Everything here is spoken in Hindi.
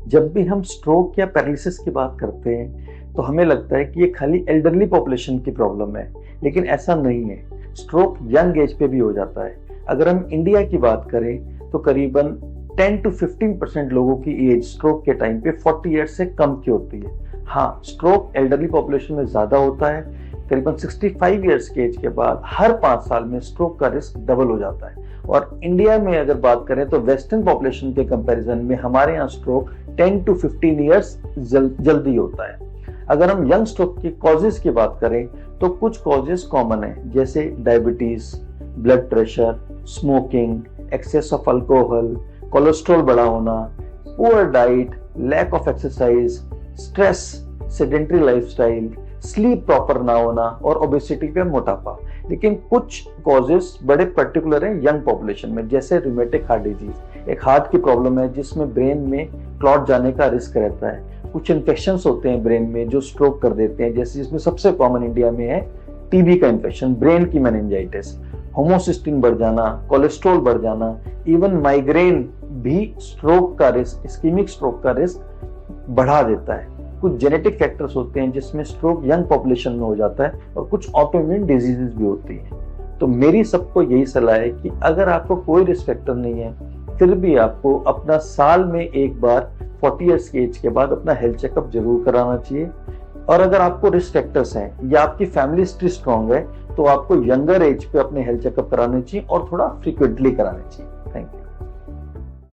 जब भी हम स्ट्रोक या पैरालिसिस की बात करते हैं तो हमें लगता है कि ये खाली एल्डरली पॉपुलेशन की प्रॉब्लम है, लेकिन ऐसा नहीं है। स्ट्रोक यंग एज पे भी हो जाता है। अगर हम इंडिया की बात करें तो करीबन 10 to 15% लोगों की एज स्ट्रोक के टाइम पे 40 ईयर्स से कम की होती है। हाँ, स्ट्रोक एल्डरली पॉपुलेशन में ज्यादा होता है। करीबन 65 ईयर्स के एज के बाद हर 5 साल में स्ट्रोक का रिस्क डबल हो जाता है। और इंडिया में अगर बात करें तो वेस्टर्न पॉपुलेशन के कंपैरिजन में हमारे यहाँ स्ट्रोक 10 to 15 ईयर्स जल्दी होता है। अगर हम यंग स्ट्रोक की कॉजेज की बात करें तो कुछ कॉजेज कॉमन है, जैसे diabetes, blood pressure, smoking, excess of alcohol, cholesterol बढ़ा होना, poor diet, lack of exercise, stress, sedentary lifestyle, sleep proper ना होना और ओबेसिटी पे मोटापा। लेकिन कुछ कॉजेस बड़े पर्टिकुलर हैं यंग पॉपुलेशन में, जैसे रूमेटिक हार्ट डिजीज, एक हार्ट की प्रॉब्लम है जिसमें ब्रेन में क्लॉट जाने का रिस्क रहता है। कुछ इन्फेक्शंस होते हैं ब्रेन में जो स्ट्रोक कर देते हैं, जैसे जिसमें सबसे कॉमन इंडिया में है टीबी का इन्फेक्शन, ब्रेन की मेनिंजाइटिस, होमोसिस्टिन बढ़ जाना, कोलेस्ट्रॉल बढ़ जाना, इवन माइग्रेन भी स्ट्रोक का रिस्क, इस्कीमिक स्ट्रोक का रिस्क बढ़ा देता है। कुछ जेनेटिक फैक्टर्स होते हैं जिसमें स्ट्रोक यंग पॉपुलेशन में हो जाता है और कुछ ऑटोइम्यून डिजीजेस भी होती हैं। तो मेरी सबको यही सलाह है कि अगर आपको कोई रिस्क फैक्टर नहीं है फिर भी आपको अपना साल में एक बार 40 ईयर्स की एज के बाद अपना हेल्थ चेकअप जरूर कराना चाहिए। और अगर आपको रिस्क फैक्टर्स हैं या आपकी फैमिली हिस्ट्री स्ट्रॉन्ग है तो आपको यंगर एज पे अपने हेल्थ चेकअप कराने चाहिए और थोड़ा फ्रीक्वेंटली कराने चाहिए।